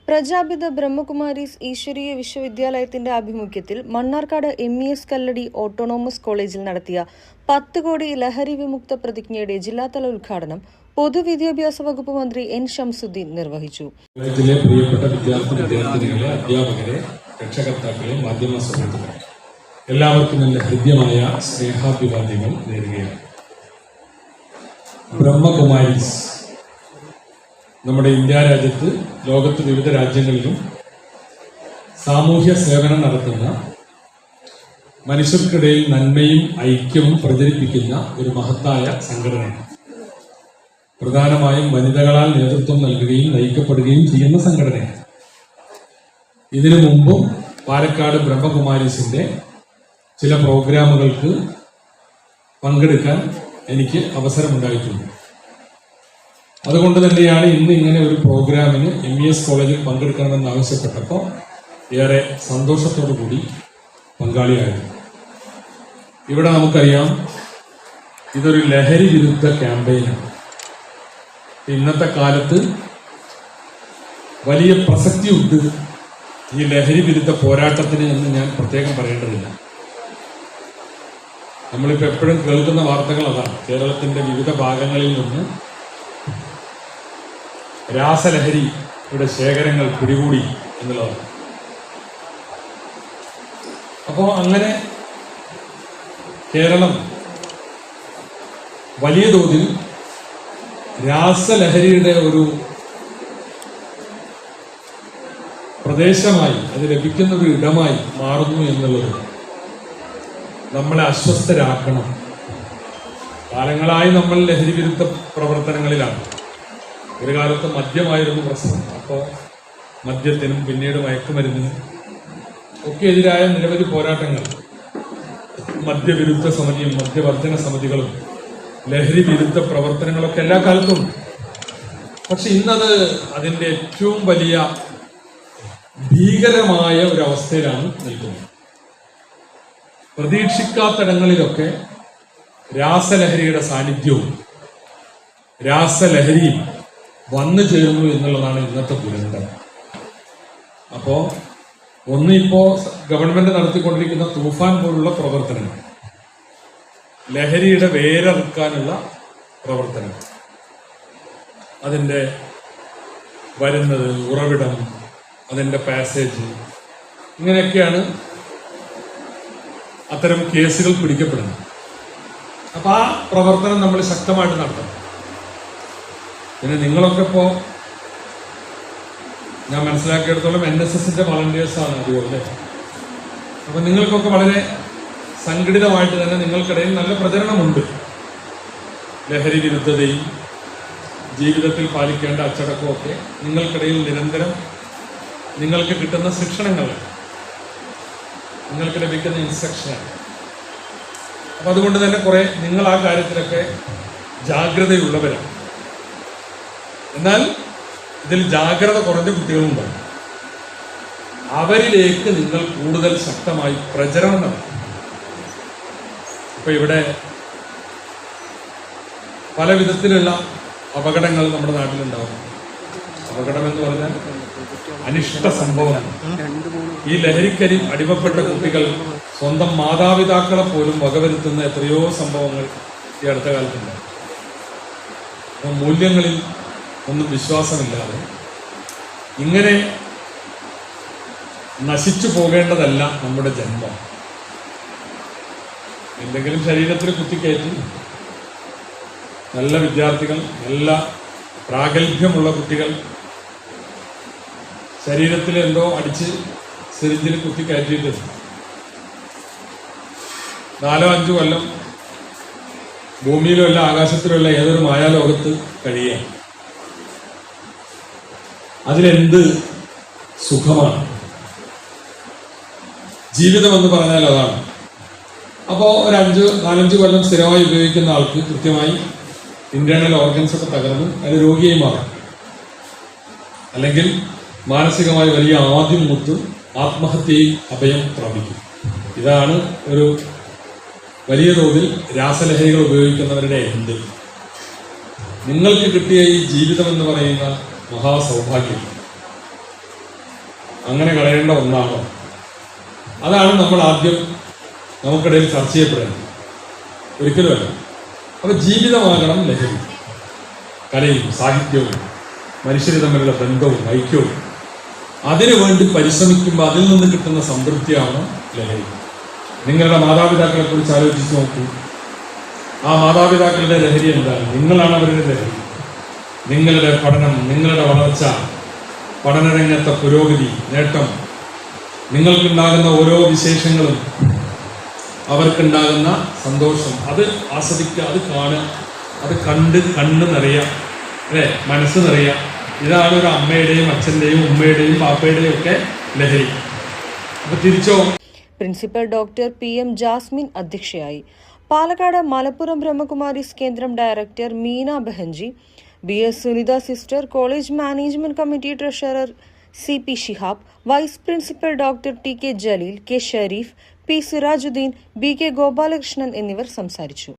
പ്രജാപിത ബ്രഹ്മകുമാരീസ് ഈശ്വരീയ വിശ്വവിദ്യാലയത്തിന്റെ ആഭിമുഖ്യത്തിൽ മണ്ണാർക്കാട് MES കല്ലടി autonomous കോളേജിൽ നടത്തിയ 10 കോടി ലഹരി വിമുക്ത പ്രതിജ്ഞയുടെ ജില്ലാതല ഉദ്ഘാടനം പൊതുവിദ്യാഭ്യാസ വകുപ്പ് മന്ത്രി N. ഷംസുദ്ദീൻ നിർവഹിച്ചു. പ്രിയപ്പെട്ട വിദ്യാർത്ഥിനികളെ, അധ്യാപകരെ, രക്ഷകർത്താക്കളെ, മാധ്യമ സുഹൃത്തുക്കളെ, എല്ലാവർക്കും നല്ല ഹൃദ്യമായ സ്നേഹാഭിവാദ്യങ്ങൾ നേരുകയാണ്. ബ്രഹ്മകുമാരീസ് നമ്മുടെ ഇന്ത്യ രാജ്യത്ത്, ലോകത്ത് വിവിധ രാജ്യങ്ങളിലും സാമൂഹ്യ സേവനം നടത്തുന്ന, മനുഷ്യർക്കിടയിൽ നന്മയും ഐക്യവും പ്രചരിപ്പിക്കുന്ന ഒരു മഹത്തായ സംഘടനയാണ്. പ്രധാനമായും വനിതകളാൽ നേതൃത്വം നൽകുകയും നയിക്കപ്പെടുകയും ചെയ്യുന്ന സംഘടനയാണ്. ഇതിനു മുമ്പും പാലക്കാട് ബ്രഹ്മകുമാരീസിന്റെ ചില പ്രോഗ്രാമുകൾക്ക് പങ്കെടുക്കാൻ എനിക്ക് അവസരമുണ്ടായിട്ടുണ്ട്. അതുകൊണ്ട് തന്നെയാണ് ഇന്ന് ഇങ്ങനെ ഒരു പ്രോഗ്രാമിന് MES കോളേജിൽ പങ്കെടുക്കണമെന്ന് ആവശ്യപ്പെട്ടപ്പോൾ ഏറെ സന്തോഷത്തോടു കൂടി പങ്കാളിയായത്. ഇവിടെ നമുക്കറിയാം, ഇതൊരു ലഹരി വിരുദ്ധ ക്യാമ്പയിനാണ്. ഇന്നത്തെ കാലത്ത് വലിയ പ്രസക്തിയുണ്ട് ഈ ലഹരി വിരുദ്ധ പോരാട്ടത്തിന് എന്ന് ഞാൻ പ്രത്യേകം പറയേണ്ടതില്ല. നമ്മളിപ്പോൾ എപ്പോഴും കേൾക്കുന്ന വാർത്തകൾ അതാണ്. കേരളത്തിന്റെ വിവിധ ഭാഗങ്ങളിൽ നിന്ന് രാസലഹരിയുടെ ശേഖരങ്ങൾ പിടികൂടി എന്നുള്ളതാണ്. അപ്പോൾ അങ്ങനെ കേരളം വലിയ തോതിൽ രാസലഹരിയുടെ ഒരു പ്രദേശമായി, അത് ലഭിക്കുന്ന ഒരു ഇടമായി മാറുന്നു എന്നുള്ളത് നമ്മളെ അസ്വസ്ഥരാക്കണം. കാലങ്ങളായി നമ്മൾ ലഹരി വിരുദ്ധ പ്രവർത്തനങ്ങളിലാണ്. ഒരു കാലത്ത് മദ്യമായിരുന്നു പ്രശ്നം. അപ്പോൾ മദ്യത്തിനും പിന്നീട് മയക്കുമരുന്നിനും ഒക്കെ എതിരായ നിരവധി പോരാട്ടങ്ങൾ, മദ്യവിരുദ്ധ സമിതിയും മദ്യവർജന സമിതികളും ലഹരി വിരുദ്ധ പ്രവർത്തനങ്ങളൊക്കെ എല്ലാ കാലത്തും ഉണ്ട്. പക്ഷെ ഇന്നത് അതിൻ്റെ ഏറ്റവും വലിയ ഭീകരമായ ഒരു അവസ്ഥയിലാണ് നിൽക്കുന്നത്. പ്രതീക്ഷിക്കാത്തിടങ്ങളിലൊക്കെ രാസലഹരിയുടെ സാന്നിധ്യവും രാസലഹരിയും വന്നു ചേരുന്നു എന്നുള്ളതാണ് ഇന്നത്തെ ദുരന്തം. അപ്പോൾ ഇപ്പോ ഗവൺമെന്റ് നടത്തിക്കൊണ്ടിരിക്കുന്ന തൂഫാൻ പോലുള്ള പ്രവർത്തനങ്ങൾ, ലഹരിയുടെ വേരറുക്കാനുള്ള പ്രവർത്തനം, അതിൻ്റെ വരുന്നത്, ഉറവിടം, അതിൻ്റെ പാസേജ്, ഇങ്ങനെയൊക്കെയാണ് അത്തരം കേസുകൾ പിടിക്കപ്പെടുന്നത്. അപ്പൊ ആ പ്രവർത്തനം നമ്മൾ ശക്തമായിട്ട് നടത്തണം. പിന്നെ നിങ്ങളൊക്കെ ഇപ്പോൾ ഞാൻ മനസ്സിലാക്കിയെടുത്തോളം NSSന്റെ വളണ്ടിയേഴ്സാണ് അതുപോലെ. അപ്പൊ നിങ്ങൾക്കൊക്കെ വളരെ സംഘടിതമായിട്ട് തന്നെ നിങ്ങൾക്കിടയിൽ നല്ല പ്രചരണമുണ്ട്. ലഹരി വിരുദ്ധതയും ജീവിതത്തിൽ പാലിക്കേണ്ട അച്ചടക്കമൊക്കെ നിങ്ങൾക്കിടയിൽ നിരന്തരം നിങ്ങൾക്ക് കിട്ടുന്ന ശിക്ഷണങ്ങൾ, നിങ്ങൾക്ക് ലഭിക്കുന്ന ഇൻസ്ട്രക്ഷനാണ്. അപ്പൊ അതുകൊണ്ട് തന്നെ കുറെ നിങ്ങൾ ആ കാര്യത്തിലൊക്കെ ജാഗ്രതയുള്ളവരാണ്. എന്നാൽ ഇതിൽ ജാഗ്രത കുറഞ്ഞ കുട്ടികളുണ്ടാവും. അവരിലേക്ക് നിങ്ങൾ കൂടുതൽ ശക്തമായി പ്രചരണം നടത്തും. ഇപ്പൊ ഇവിടെ പല വിധത്തിലുള്ള അപകടങ്ങൾ നമ്മുടെ നാട്ടിലുണ്ടാവും. അപകടം എന്ന് പറഞ്ഞാൽ അനിഷ്ട സംഭവം. ഈ ലഹരിക്കരി അടിമപ്പെട്ട കുട്ടികൾ സ്വന്തം മാതാപിതാക്കളെ പോലും വകവരുത്തുന്ന എത്രയോ സംഭവങ്ങൾ ഈ അടുത്ത കാലത്തുണ്ടാവും. അപ്പോൾ മൂല്യങ്ങളിൽ ഒന്നും വിശ്വാസമില്ലാതെ ഇങ്ങനെ നശിച്ചു പോകേണ്ടതല്ല നമ്മുടെ ജന്മം. എന്തെങ്കിലും ശരീരത്തിൽ കുത്തിക്കയറ്റി നല്ല വിദ്യാർത്ഥികൾ, നല്ല പ്രാഗൽഭ്യമുള്ള കുട്ടികൾ ശരീരത്തിൽ എന്തോ അടിച്ച് സിറിഞ്ചിൽ കുത്തിക്കയറ്റിയിട്ട് 4-5 കൊല്ലം ഭൂമിയിലോ അല്ല ആകാശത്തിലോ അല്ല ഏതൊരു മായാലോകത്ത് കഴിയുക. അതിലെന്ത് സുഖമാണ്? ജീവിതം എന്ന് പറഞ്ഞാൽ അതാണ്. അപ്പോൾ ഒരു 4-5 കൊല്ലം സ്ഥിരമായി ഉപയോഗിക്കുന്ന ആൾക്ക് കൃത്യമായി ഇന്റേണൽ ഓർഗൻസ് ഒക്കെ തകർന്ന് അത് രോഗിയായി മാറും. അല്ലെങ്കിൽ മാനസികമായി വലിയ ആദ്യം മുത്ത് ആത്മഹത്യയിൽ അഭയം പ്രാപിക്കും. ഇതാണ് ഒരു വലിയ തോതിൽ രാസലഹരികൾ ഉപയോഗിക്കുന്നവരുടെ എന്ത്. നിങ്ങൾക്ക് കിട്ടിയ ഈ ജീവിതം എന്ന് പറയുന്ന മഹാസൗഭാഗ്യം അങ്ങനെ കളയേണ്ട ഒന്നാണോ? അതാണ് നമ്മൾ ആദ്യം നമുക്കിടയിൽ ചർച്ച ചെയ്യപ്പെടുന്നത്. ഒരിക്കലുമല്ല. അപ്പൊ ജീവിതമാകണം ലഹരി. കലയും സാഹിത്യവും മനുഷ്യർ തമ്മിലുള്ള ബന്ധവും ഐക്യവും അതിനു വേണ്ടി പരിശ്രമിക്കുമ്പോൾ അതിൽ നിന്ന് കിട്ടുന്ന സംതൃപ്തിയാണ് ലഹരി. നിങ്ങളുടെ മാതാപിതാക്കളെ കുറിച്ച് ആലോചിച്ച് നോക്കൂ. ആ മാതാപിതാക്കളുടെ ലഹരി എന്താണ്? നിങ്ങളാണ് അവരുടെ ലഹരി. നിങ്ങളുടെ പഠനം, നിങ്ങളുടെ വളർച്ച, പഠനരംഗത്തെ പുരോഗതി, നേട്ടം, നിങ്ങൾക്കുണ്ടാകുന്ന ഓരോ വിശേഷങ്ങളും, അവർക്കുണ്ടാകുന്ന സന്തോഷം, അത് ആസ്വദിക്കുക, അത് കാണുക, അത് കണ്ണ് നിറയുക, അല്ലേ, മനസ്സ് നിറയുക. ഇതാണ് ഒരു അമ്മയുടെയും അച്ഛൻ്റെയും ഉമ്മയുടെയും പാപ്പയുടെയും ഒക്കെ ലഹരി. അപ്പൊ തിരിച്ചോ? പ്രിൻസിപ്പൽ ഡോക്ടർ PM ജാസ്മിൻ അധ്യക്ഷയായി. പാലക്കാട് മലപ്പുറം ബ്രഹ്മകുമാരീസ് കേന്ദ്രം director Meena Behenji, BS Sunitha sister, college management committee treasurer CP Shihab, vice principal doctor TK Jaleel, K Shareef, P Sirajuddin, BK Gopalakrishnan എന്നിവർ സംസാരിച്ചു.